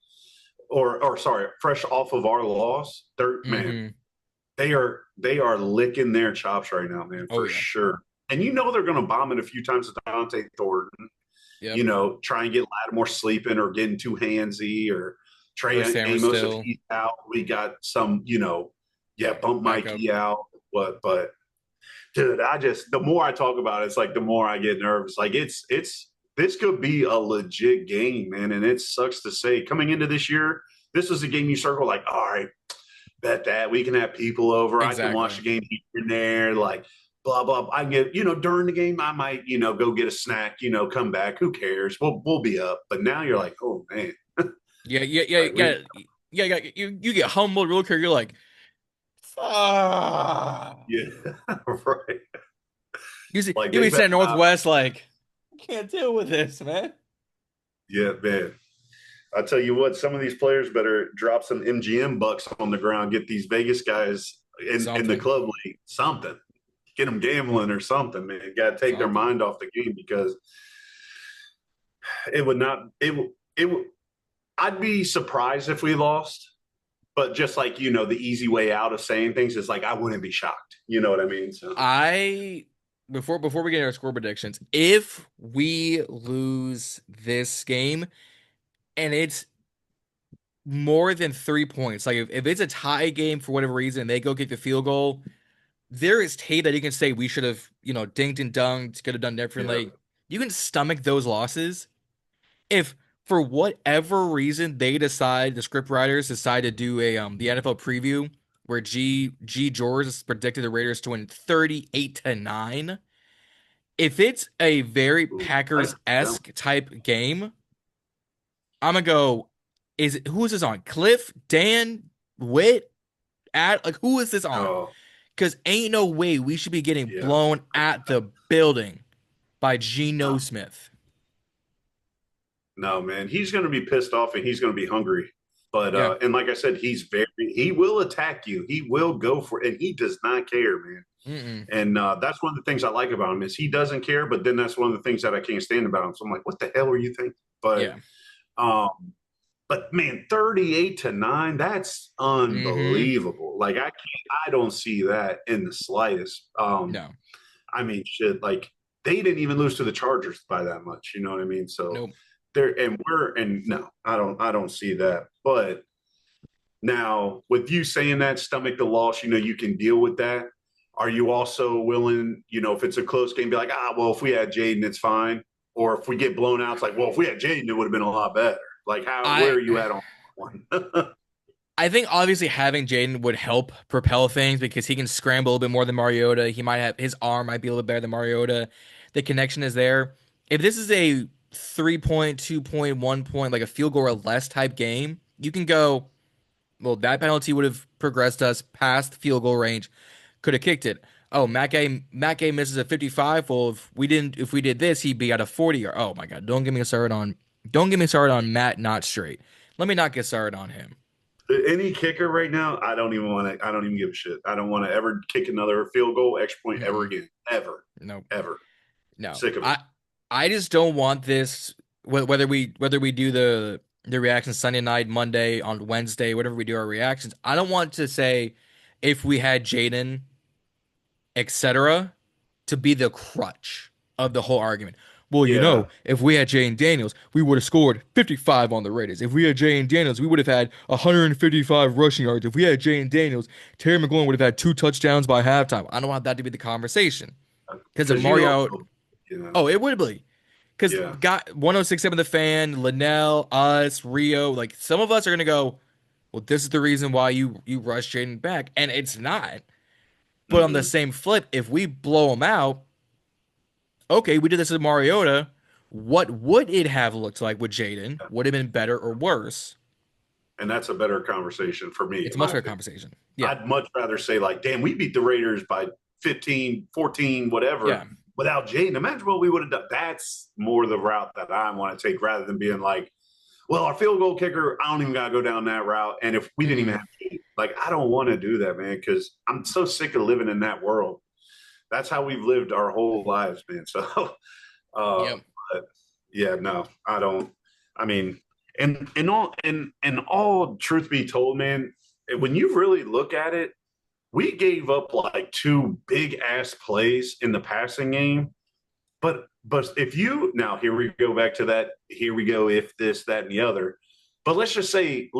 or sorry, fresh off of our loss. They're man, Hmm. they are licking their chops right now, man, Oh for yeah. sure. And they're going to bomb it a few times to Dante Thornton. Yep. Try and get Lattimore sleeping or getting too handsy or Or Trey Sanders Amos if still he's out. We got some, yeah, bump backup. Mikey out. But dude, the more I talk about it, it's like the more I get nervous. Like this could be a legit game, man. And it sucks to say coming into this year, this was a game you circle like, all right, bet that we can have people over. I can watch Exactly. the game here and there, like blah blah. I can get, during the game, I might, go get a snack, come back. Who cares? We'll be up. But now you're like, oh man, Yeah, yeah, yeah, like we, yeah, yeah, yeah. You get humbled real quick. You're like, ah. yeah, right. You see, Like you they be better saying not. Northwest like, I can't deal with this, man. Yeah, man. I tell you what, some of these players better drop some MGM bucks on the ground, get these Vegas guys in the Something, club league, something, get them gambling or something, man. Got to take their something. mind off the game because it would not, it would, I'd be surprised if we lost, but just like, the easy way out of saying things is like, I wouldn't be shocked. You know what I mean? So, I before we get into our score predictions, if we lose this game and it's more than 3 points. Like if it's a tie game for whatever reason, and they go kick the field goal, there is tape that you can say we should have, dinked and dunked, could have done Yeah. differently. You can stomach those losses if for whatever reason the script writers decide to do the NFL preview where G George has predicted the Raiders to win 38-9. If it's a very Ooh, yeah. Packers-esque type game, I'm gonna go, who is this on? Cliff, Dan, Witt, like who is this on? Oh, Because ain't no way we should be getting yeah. blown at the building by Geno No, Smith. no, man. He's going to be pissed off and he's going to be hungry. But Yeah. and like I said, he will attack you. He will go for it, and he does not care, man. Mm-mm. And that's one of the things I like about him is he doesn't care. But then that's one of the things that I can't stand about him. So I'm like, what the hell are you thinking? But Yeah. um, but man, 38-9, that's Mm-hmm. unbelievable. Like I don't see that in the slightest. No. I mean, shit, like they didn't even lose to the Chargers by that much. You know what I mean? So Nope. and no, I don't see that. But now with you saying that, stomach the loss, you can deal with that. Are you also willing, if it's a close game, be like, well, if we had Jayden, it's fine. Or if we get blown out, it's like, well, if we had Jayden, it would have been a lot better. Like where I are you at on one? I think obviously having Jayden would help propel things because he can scramble a little bit more than Mariota. He might have his arm might be a little bit better than Mariota. The connection is there. If this is a 3 point, 2 point, 1 point, like a field goal or less type game, you can go, well, that penalty would have progressed us past field goal range. Could have kicked it. Oh, Matt Gay misses a 55. Well, if we did this, he'd be at a 40. Or oh my God, don't get me started on Matt not straight. Let me not get started on him. Any kicker right now, I don't even want to. I don't even give a shit. I don't want to ever kick another field goal, extra point ever Mm-mm. again. Ever, No, ever. no. Sick of it. I just don't want this. Whether we do the reactions Sunday night, Monday, on Wednesday, whatever we do our reactions. I don't want to say if we had Jayden, etc., to be the crutch of the whole argument. Well, Yeah, if we had Jayden Daniels, we would have scored 55 on the Raiders. If we had Jayden Daniels, we would have had 155 rushing yards. If we had Jayden Daniels, Terry McLaurin would have had 2 touchdowns by halftime. I don't want that to be the conversation. Because if because you Mario, also, you know, oh, it would be. Because yeah. got 106.7 The Fan, Linnell, us, Rio, like some of us are gonna go, well, this is the reason why you rushed Jayden back, and it's not. But on the Mm-mm. same flip, if we blow him out, okay, we did this with Mariota. What would it have looked like with Jayden? Would it have been better or worse? And that's a better conversation for me, It's in a much my better opinion. conversation. Yeah, I'd much rather say, like, damn, we beat the Raiders by 15, 14, yeah. whatever, without Jaden. Imagine what we would have done. That's more the route that I want to take rather than being like, well, our field goal kicker, I don't even got to go down that route. And if we didn't even Mm-mm. have Jaden, like, I don't want to do that, man, because I'm so sick of living in that world. That's how we've lived our whole lives, man. So, Yep. but yeah, no, I don't. I mean, and all truth be told, man, when you really look at it, we gave up like two big ass plays in the passing game. But if you now here we go back to that, here we go, if this, that, and the other. But let's just say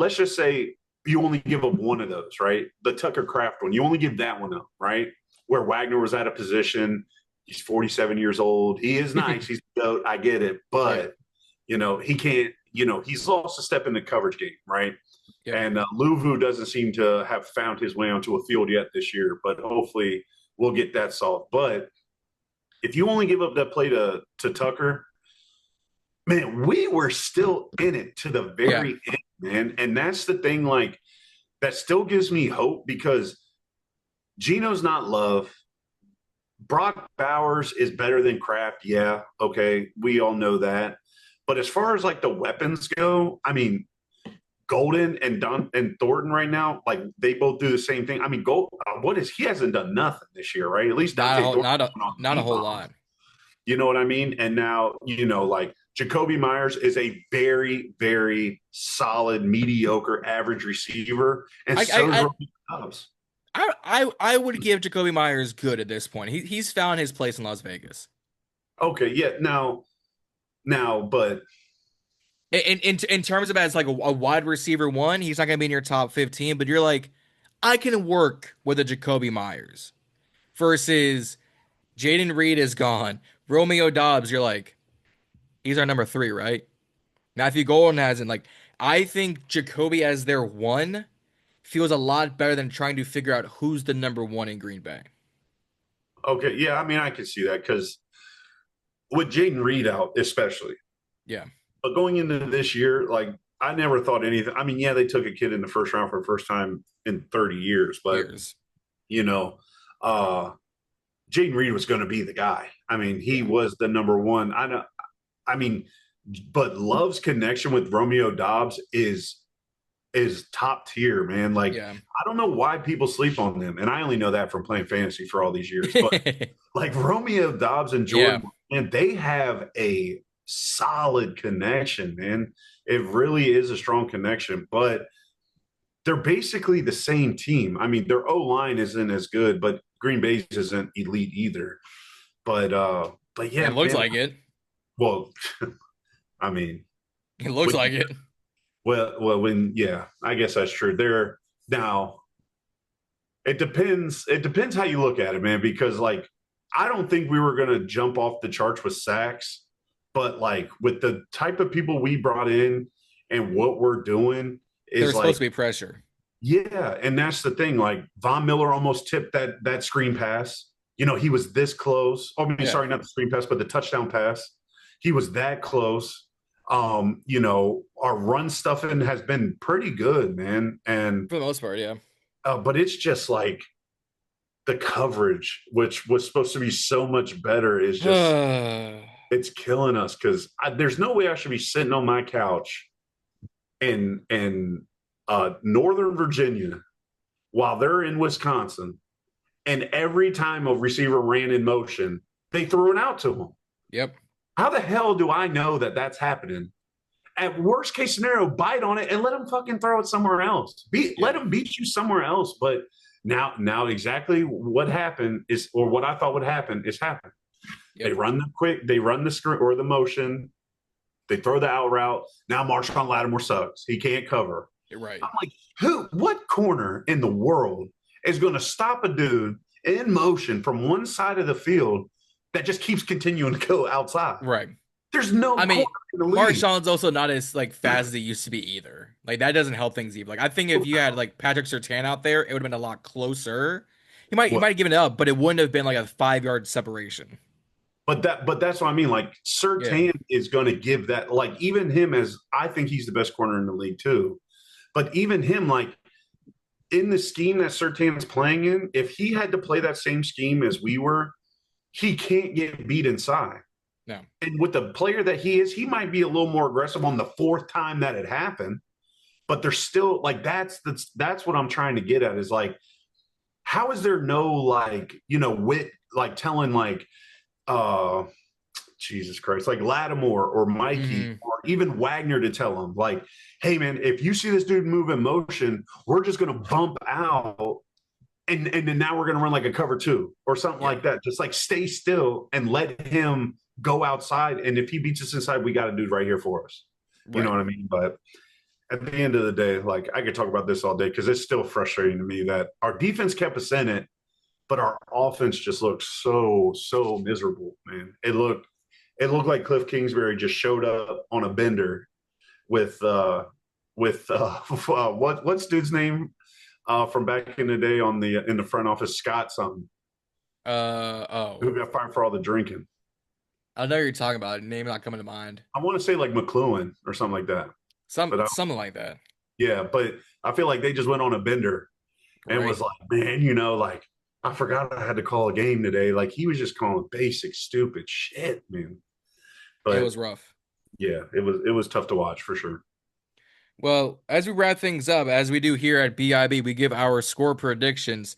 you only give up one of those, right? The Tucker Craft one. You only give that one up, right? Where Wagner was out of position. He's 47 years old. He is nice. He's a goat. I get it. Yeah. But he can't, he's lost a step in the coverage game, right? Yep. And Luvu doesn't seem to have found his way onto a field yet this year, but hopefully we'll get that solved. But if you only give up that play to Tucker, man, we were still in it to the Yeah. very end, man. And that's the thing, like, that still gives me hope because Geno's not love. Brock Bowers is better than Kraft. Yeah, okay. We all know that. But as far as like the weapons go, I mean, Golden and Don and Thornton right now, like they both do the same thing. I mean, he hasn't done nothing this year, right? At least Not a Dante whole, Thornton not a on not a deep whole bombs. lot. You know what I mean? And now, like Jacoby Myers is a very, very solid, mediocre, average receiver, and I so is I Romeo Doubs. I would give Jacoby Myers good at this point. He's found his place in Las Vegas. Okay, yeah. Now, but In terms of as like a wide receiver one, he's not gonna be in your top 15, but you're like, I can work with a Jacoby Myers versus Jayden Reed is gone. Romeo Dobbs, you're like, he's our number three, right? Matthew Golden hasn't. Like, I think Jacoby as their one feels a lot better than trying to figure out who's the number one in Green Bay. Okay, yeah, I mean, I can see that because with Jayden Reed out, especially. Yeah. But going into this year, like I never thought anything. I mean, yeah, they took a kid in the first round for the first time in 30 years, but Years. you know, uh Jayden Reed was going to be the guy. I mean, he Yeah. was the number one. I know. I mean, but Love's connection with Romeo Dobbs is top tier, man. Like Yeah. I don't know why people sleep on them, and I only know that from playing fantasy for all these years. But like Romeo Dobbs and Yeah. Jordan, and they have a solid connection, man. It really is a strong connection, but they're basically the same team. I mean, their O line isn't as good, but Green Bay's isn't elite either. But It yeah, looks man. like it. Well, I mean, It looks when, like it. when yeah, I guess that's true. They're now it depends. It depends how you look at it, man. Because like, I don't think we were gonna jump off the charts with sacks, but like with the type of people we brought in and what we're doing is There's like, supposed to be pressure. yeah, and that's the thing. Like Von Miller almost tipped that screen pass. You know, he was this close. Oh, I mean, Yeah. sorry, not the screen pass, but the touchdown pass. He was that close. You know, our run stuffing has been pretty good, man. And For the most part, yeah. but it's just like the coverage, which was supposed to be so much better, is just it's killing us because there's no way I should be sitting on my couch in Northern Virginia while they're in Wisconsin, and every time a receiver ran in motion, they threw it out to him. Yep. How the hell do I know that that's happening? At worst case scenario, bite on it and let them fucking throw it somewhere else. Let Yeah. them beat you somewhere else. But now exactly what happened is, or what I thought would happen is happened. They Yep. run the quick, they run the screen or the motion, they throw the out route. Now Marshawn Lattimore sucks. He can't cover. You're right. I'm like, what corner in the world is going to stop a dude in motion from one side of the field that just keeps continuing to go outside? Right. There's no I corner mean, in the league. Marshawn's also not as like fast as he used to be either. Like that doesn't help things either. Like I think if you had like Patrick Surtain out there, it would have been a lot closer. He might have given it up, but it wouldn't have been like a 5 yard separation. But that's what I mean. Like Yeah. Surtain is going to give that. Like even him, as I think he's the best corner in the league too. But even him, like in the scheme that Surtain's playing in, if he had to play that same scheme as we were, he can't get beat inside. No. And with the player that he is, he might be a little more aggressive on the fourth time that it happened. But there's still like that's what I'm trying to get at is like, how is there no like, you know, wit like telling like uh Jesus Christ, like Lattimore or Mikey Hmm. or even Wagner to tell him, like, hey man, if you see this dude move in motion, we're just gonna bump out and then now we're gonna run like a cover two or something Yeah. like that. Just like stay still and let him go outside. And if he beats us inside, we got a dude right here for us. You know Right. what I mean? But at the end of the day, like I could talk about this all day because it's still frustrating to me that our defense kept us in it, but our offense just looked so miserable, man. It looked like Cliff Kingsbury just showed up on a bender with what's dude's name from back in the day on the in the front office, Scott something, Oh. who got fired for all the drinking. I know what you're talking about. Name not coming to mind. I want to say like McLuhan or something like that. But Something like that. yeah, but I feel like they just went on a bender and Right. was like, man, you know, like I forgot I had to call a game today. Like he was just calling basic stupid shit, man. It But was rough. yeah, it was tough to watch for sure. Well, as we wrap things up, as we do here at BIB, we give our score predictions.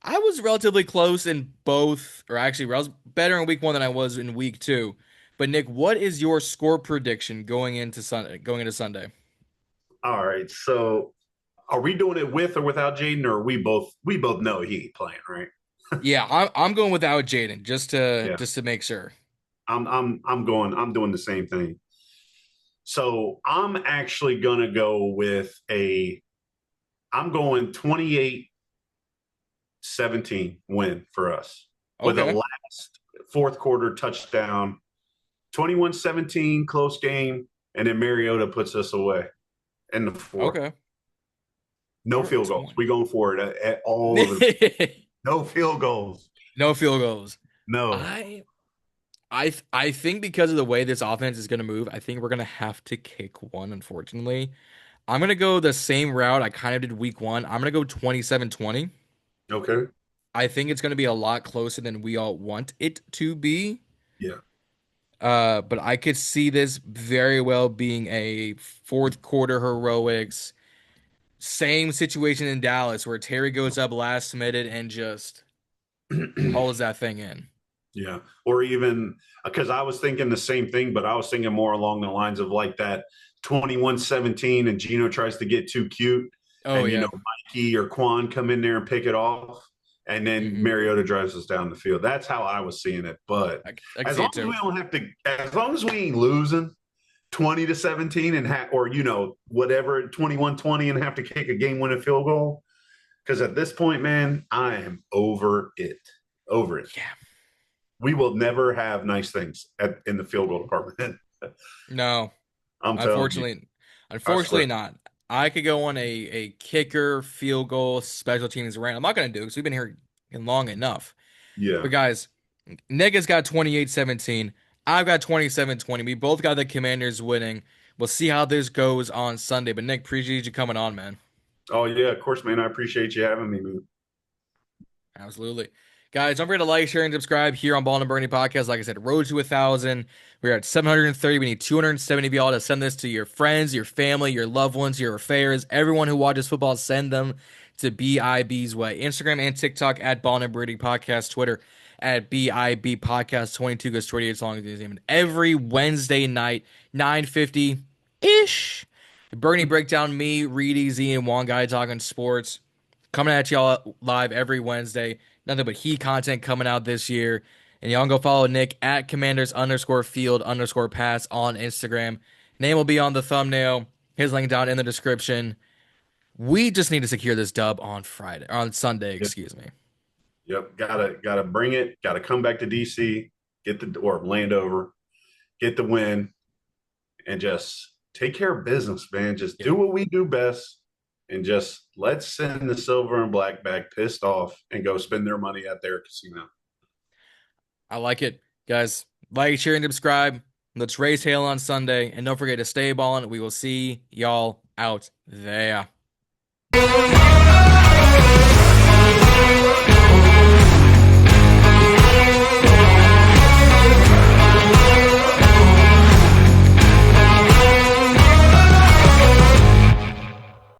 I was relatively close in both, or actually, I was better in week one than I was in week two. But Nick, what is your score prediction going into Sunday? Going into Sunday? All right, so are we doing it with or without Jayden, or we both know he ain't playing, right? Yeah, I'm going without Jayden just to Yeah, just to make sure. I'm doing the same thing. So I'm actually gonna go with I'm going 28-17 win for us with a Okay. last fourth quarter touchdown, 21-17 close game, and then Mariota puts us away in the fourth. Okay. No All right, field goals. 20. We going for it at all of the no field goals. No field goals. No. I think because of the way this offense is going to move, I think we're going to have to kick one, unfortunately. I'm going to go the same route I kind of did week one. I'm going to go 27-20. Okay. I think it's going to be a lot closer than we all want it to be. Yeah. But I could see this very well being a fourth quarter heroics. Same situation in Dallas where Terry goes up last minute and just hauls that thing in. Yeah. Or even because I was thinking the same thing, but I was thinking more along the lines of like that 21-17 and Gino tries to get too cute Oh, and, yeah. Mikey or Quan come in there and pick it off. And then Hmm. Mariota drives us down the field. That's how I was seeing it. But I can as see long it as we too. don't have to, as long as we ain't losing 20-17 and or, whatever, 21-20 and have to kick a game winning field goal. Because at this point, man, I am over it. Over it. Yeah. We will never have nice things in the field goal department. No. I'm telling you, Unfortunately, I swear. unfortunately not. I could go on a kicker, field goal, special teams rant. I'm not gonna do it because we've been here long enough. Yeah. But guys, Nick has got 28-17. I've got 27-20. We both got the Commanders winning. We'll see how this goes on Sunday. But Nick, appreciate you coming on, man. Oh yeah, of course, man. I appreciate you having me, man. Absolutely. Guys, don't forget to like, share, and subscribe here on Ballin' In Burgundy Podcast. Like I said, road to 1,000. We're at 730. We need 270 of y'all to send this to your friends, your family, your loved ones, your affairs, everyone who watches football. Send them to BIB's way. Instagram and TikTok at Ballin' In Burgundy Podcast. Twitter at BIB Podcast 22 goes 28 long as his name. And every Wednesday night, 9:50-ish. The Bernie Breakdown, me, Reedy, Z, and one guy talking sports. Coming at y'all live every Wednesday. Nothing but heat content coming out this year. And y'all can go follow Nick at commanders_field_pass on Instagram. Name will be on the thumbnail. His link down in the description. We just need to secure this dub on Friday, or on Sunday, Yep. excuse me. Yep. Gotta bring it. Gotta come back to DC, or Landover, get the win, and just take care of business, man. Just Yeah, do what we do best, and just let's send the silver and black back pissed off and go spend their money at their casino. I like it. Guys, like, share, and subscribe. Let's raise hail on Sunday. And don't forget to stay ballin'. We will see y'all out there.